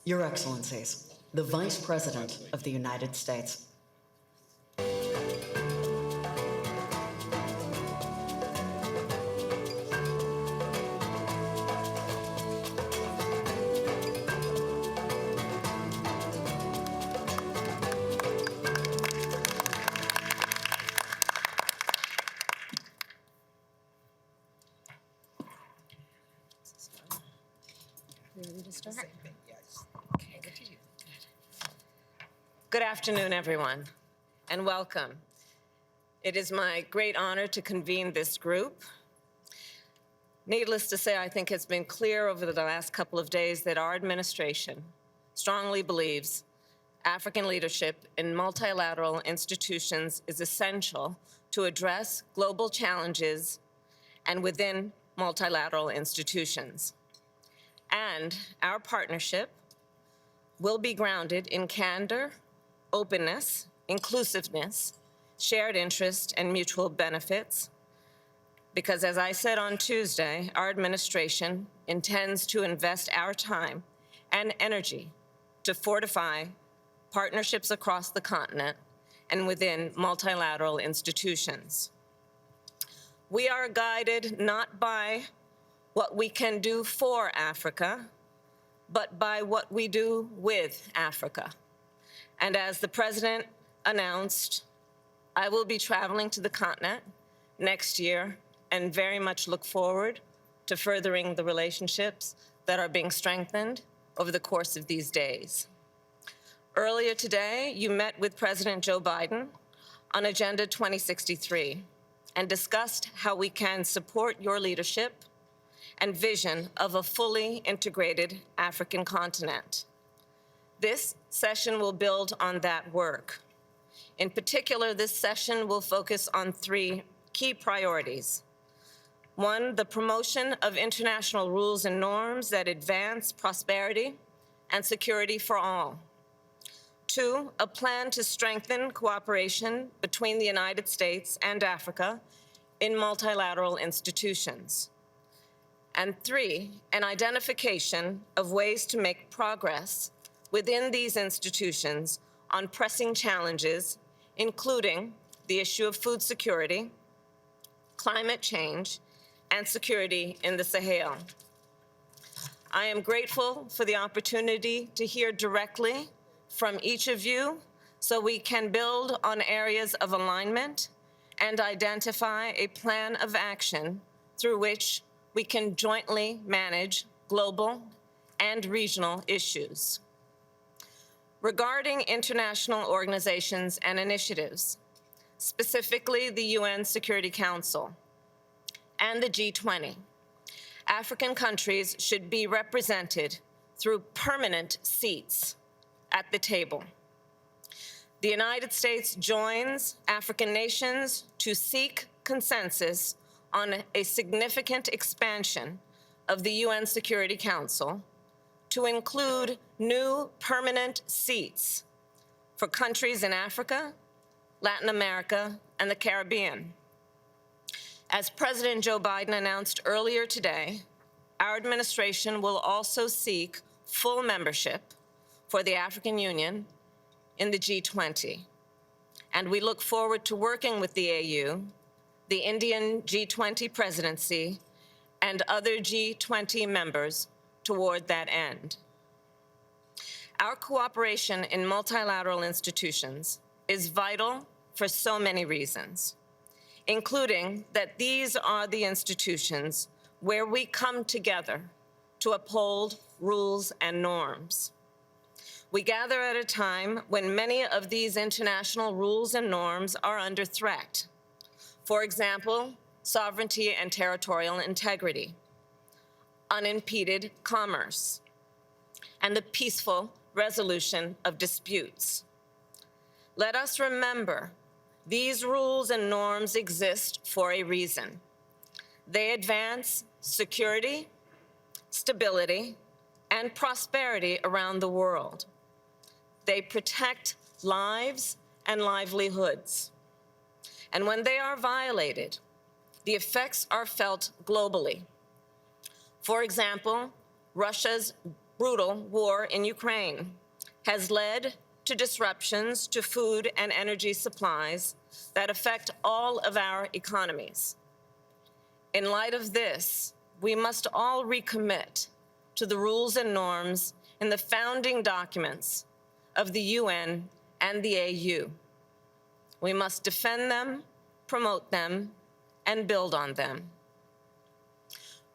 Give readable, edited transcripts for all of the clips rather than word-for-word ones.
Your Excellencies, the Vice President of the United States. Ready to start? Okay, good. Good afternoon, everyone, and welcome. It is my great honor to convene this group. Needless to say, I think it's been clear over the last couple of days that our administration strongly believes African leadership in multilateral institutions is essential to address global challenges and within multilateral institutions. And our partnership will be grounded in candor, openness, inclusiveness, shared interest, and mutual benefits. Because as I said on Tuesday, our administration intends to invest our time and energy to fortify partnerships across the continent and within multilateral institutions. We are guided not by what we can do for Africa, but by what we do with Africa. And as the President announced, I will be traveling to the continent next year and very much look forward to furthering the relationships that are being strengthened over the course of these days. Earlier today, you met with President Joe Biden on Agenda 2063 and discussed how we can support your leadership and vision of a fully integrated African continent. This session will build on that work. In particular, this session will focus on three key priorities. One, the promotion of international rules and norms that advance prosperity and security for all. Two, a plan to strengthen cooperation between the United States and Africa in multilateral institutions. And three, an identification of ways to make progress within these institutions on pressing challenges, including the issue of food security, climate change, and security in the Sahel. I am grateful for the opportunity to hear directly from each of you so we can build on areas of alignment and identify a plan of action through which we can jointly manage global and regional issues. Regarding international organizations and initiatives, specifically the UN Security Council and the G20, African countries should be represented through permanent seats at the table. The United States joins African nations to seek consensus on a significant expansion of the UN Security Council to include new permanent seats for countries in Africa, Latin America, and the Caribbean. As President Joe Biden announced earlier today, our administration will also seek full membership for the African Union in the G20. And we look forward to working with the AU, the Indian G20 presidency, and other G20 members toward that end. Our cooperation in multilateral institutions is vital for so many reasons, including that these are the institutions where we come together to uphold rules and norms. We gather at a time when many of these international rules and norms are under threat. For example, sovereignty and territorial integrity, unimpeded commerce, and the peaceful resolution of disputes. Let us remember, these rules and norms exist for a reason. They advance security, stability, and prosperity around the world. They protect lives and livelihoods. And when they are violated, the effects are felt globally. For example, Russia's brutal war in Ukraine has led to disruptions to food and energy supplies that affect all of our economies. In light of this, we must all recommit to the rules and norms in the founding documents of the UN and the AU. We must defend them, promote them, and build on them.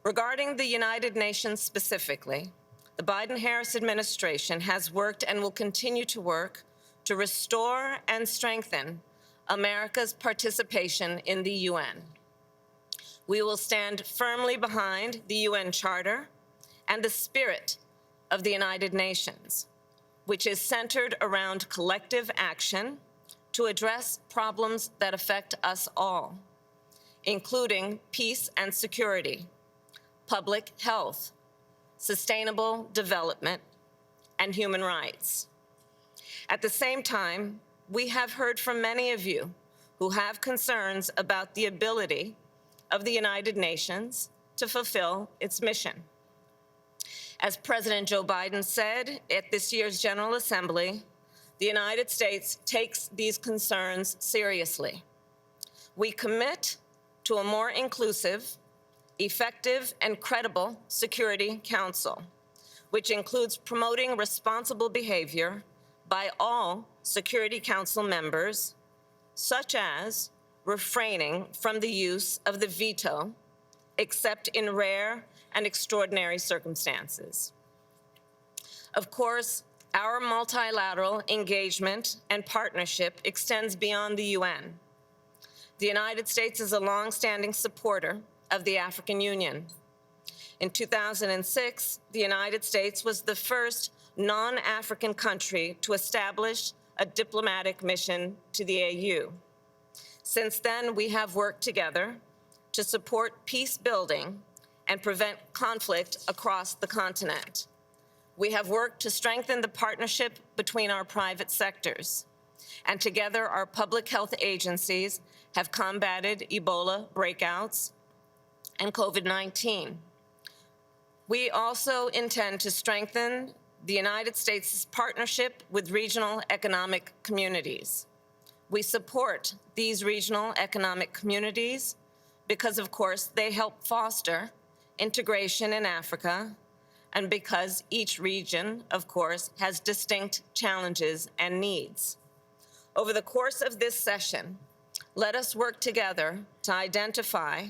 Regarding the United Nations specifically, the Biden-Harris administration has worked and will continue to work to restore and strengthen America's participation in the UN. We will stand firmly behind the UN Charter and the spirit of the United Nations, which is centered around collective action to address problems that affect us all, including peace and security, public health, sustainable development, and human rights. At the same time, we have heard from many of you who have concerns about the ability of the United Nations to fulfill its mission. As President Joe Biden said at this year's General Assembly, the United States takes these concerns seriously. We commit to a more inclusive, effective, and credible Security Council, which includes promoting responsible behavior by all Security Council members, such as refraining from the use of the veto, except in rare and extraordinary circumstances. Of course, our multilateral engagement and partnership extends beyond the UN. The United States is a long-standing supporter of the African Union. In 2006, the United States was the first non-African country to establish a diplomatic mission to the AU. Since then, we have worked together to support peace building and prevent conflict across the continent. We have worked to strengthen the partnership between our private sectors, and together our public health agencies have combated Ebola breakouts and COVID-19. We also intend to strengthen the United States' partnership with regional economic communities. We support these regional economic communities because, of course, they help foster integration in Africa, and because each region, of course, has distinct challenges and needs. Over the course of this session, let us work together to identify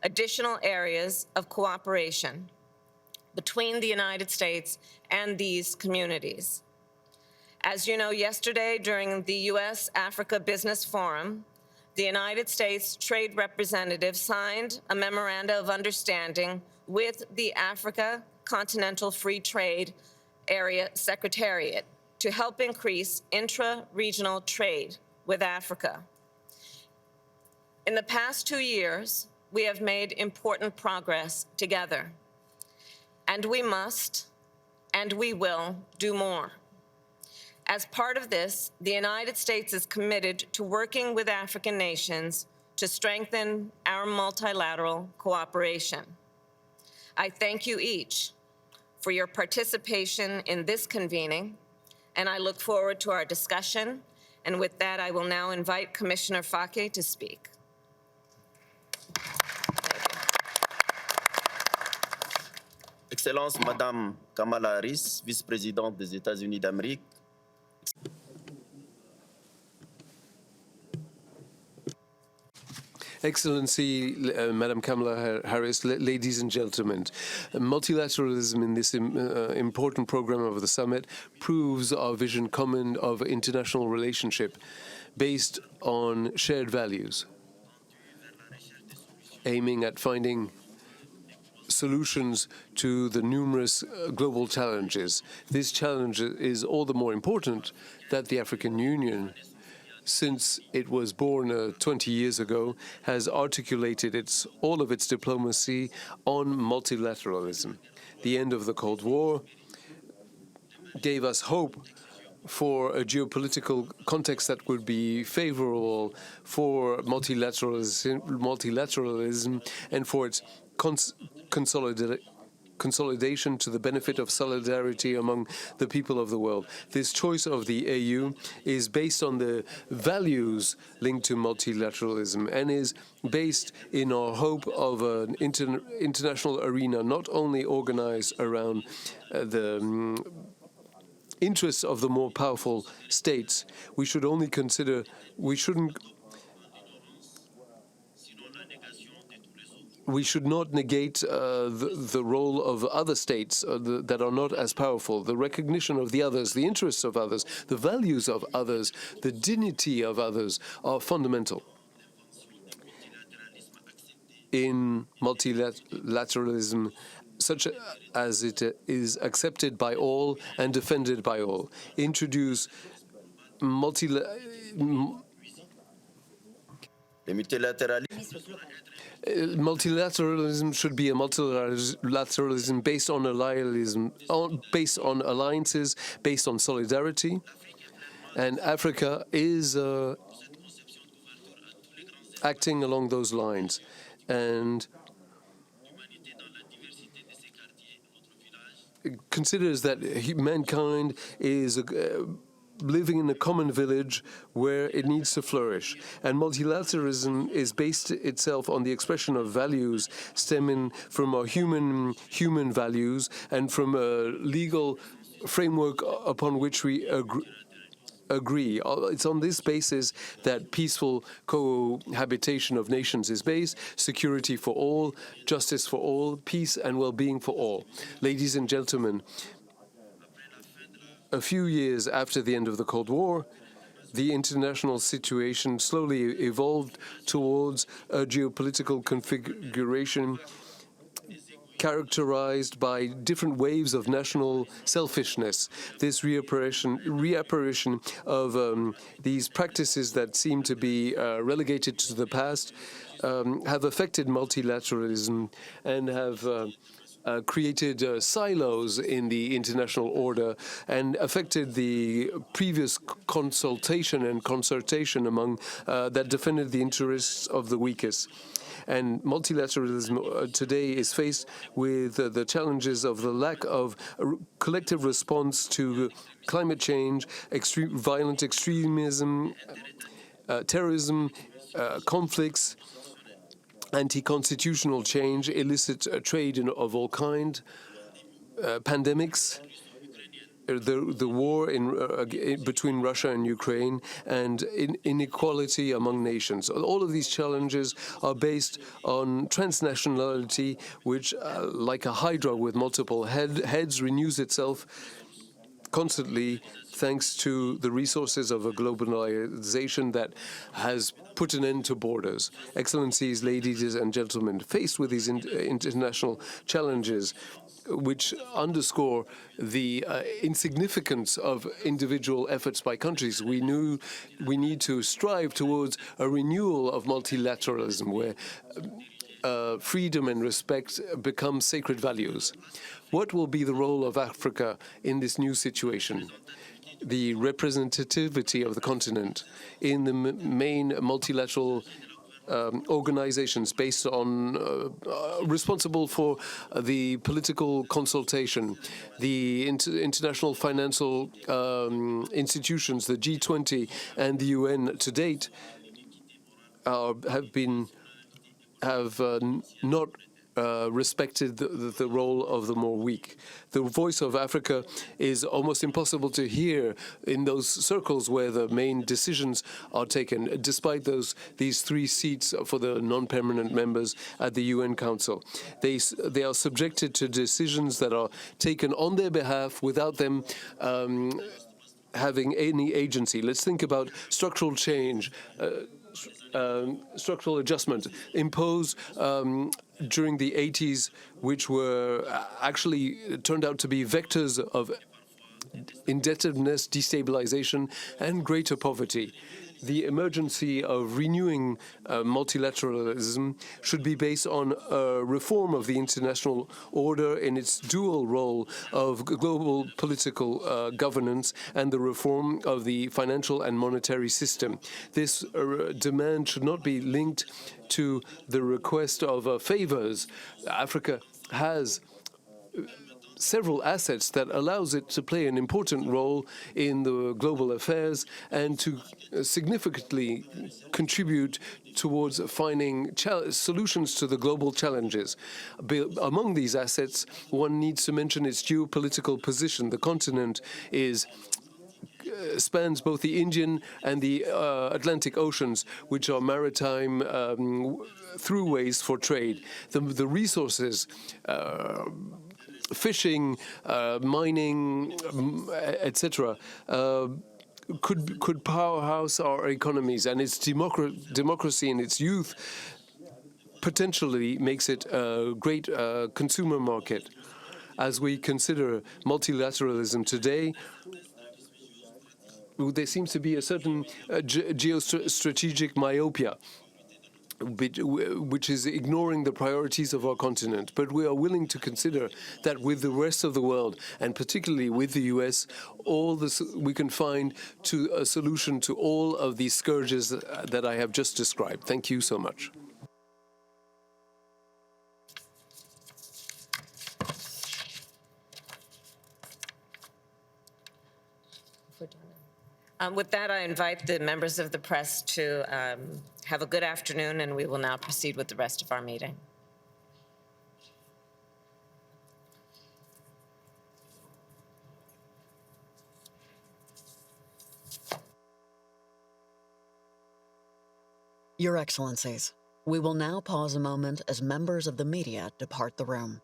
additional areas of cooperation between the United States and these communities. As you know, yesterday during the US-Africa Business Forum, the United States Trade Representative signed a memoranda of understanding with the Africa Continental Free Trade Area Secretariat to help increase intra-regional trade with Africa. In the past 2 years, we have made important progress together, and we must and we will do more. As part of this, the United States is committed to working with African nations to strengthen our multilateral cooperation. I thank you each for your participation in this convening, and I look forward to our discussion. And with that, I will now invite Commissioner Fake to speak. Excellence, Madame Kamala Harris, vice-présidente des États-Unis d'Amérique. Excellency, Madam Kamala Harris, ladies and gentlemen, multilateralism in this important program of the summit proves our vision common of international relationship based on shared values, aiming at finding solutions to the numerous global challenges. This challenge is all the more important that the African Union, since it was born 20 years ago, has articulated all of its diplomacy on multilateralism. The end of the Cold War gave us hope for a geopolitical context that would be favorable for multilateralism and for its consolidation to the benefit of solidarity among the people of the world. This choice of the AU is based on the values linked to multilateralism and is based in our hope of an international arena not only organized around the interests of the more powerful states. We should only consider, we should not negate the role of other states that are not as powerful. The recognition of the others, the interests of others, the values of others, the dignity of others are fundamental. In multilateralism, such as it is accepted by all and defended by all. Introduce multilateralism should be a multilateralism based on alliances, based on solidarity, and Africa is acting along those lines. And considers that mankind is living in a common village where it needs to flourish. And multilateralism is based itself on the expression of values stemming from our human values and from a legal framework upon which we agree. It's on this basis that peaceful cohabitation of nations is based, security for all, justice for all, peace and well-being for all. Ladies and gentlemen, a few years after the end of the Cold War, the international situation slowly evolved towards a geopolitical configuration characterized by different waves of national selfishness. This reapparition of these practices that seem to be relegated to the past have affected multilateralism and have created silos in the international order and affected the previous consultation and concertation among that defended the interests of the weakest. And multilateralism today is faced with the challenges of the lack of collective response to climate change, violent extremism, terrorism, conflicts, anti-constitutional change, illicit trade of all kinds, pandemics, the war between Russia and Ukraine, and inequality among nations. All of these challenges are based on transnationality, which, like a hydra with multiple heads, renews itself constantly thanks to the resources of a globalization that has put an end to borders. Excellencies, ladies and gentlemen, faced with these international challenges, which underscore the insignificance of individual efforts by countries, we need to strive towards a renewal of multilateralism where freedom and respect become sacred values. What will be the role of Africa in this new situation? The representativity of the continent in the main multilateral organizations based on responsible for the political consultation, the international financial institutions, the G20 and the UN to date have not respected the role of the more weak. The voice of Africa is almost impossible to hear in those circles where the main decisions are taken, despite these 3 seats for the non-permanent members at the UN Council. They are subjected to decisions that are taken on their behalf without them having any agency. Let's think about structural change, structural adjustment imposed during the 80s, which were actually turned out to be vectors of indebtedness, destabilization, and greater poverty. The emergency of renewing multilateralism should be based on a reform of the international order in its dual role of global political governance and the reform of the financial and monetary system. This demand should not be linked to the request of favors. Africa has several assets that allows it to play an important role in the global affairs and to significantly contribute towards finding solutions to the global challenges. Among these assets, one needs to mention its geopolitical position. The continent spans both the Indian and the Atlantic Oceans, which are maritime throughways for trade. The resources, fishing, mining, etc., could powerhouse our economies, and its democracy and its youth potentially makes it a great consumer market. As we consider multilateralism today, there seems to be a certain geostrategic myopia, which is ignoring the priorities of our continent. But we are willing to consider that with the rest of the world, and particularly with the US, we can find a solution to all of these scourges that I have just described. Thank you so much. With that, I invite the members of the press to have a good afternoon, and we will now proceed with the rest of our meeting. Your Excellencies, we will now pause a moment as members of the media depart the room.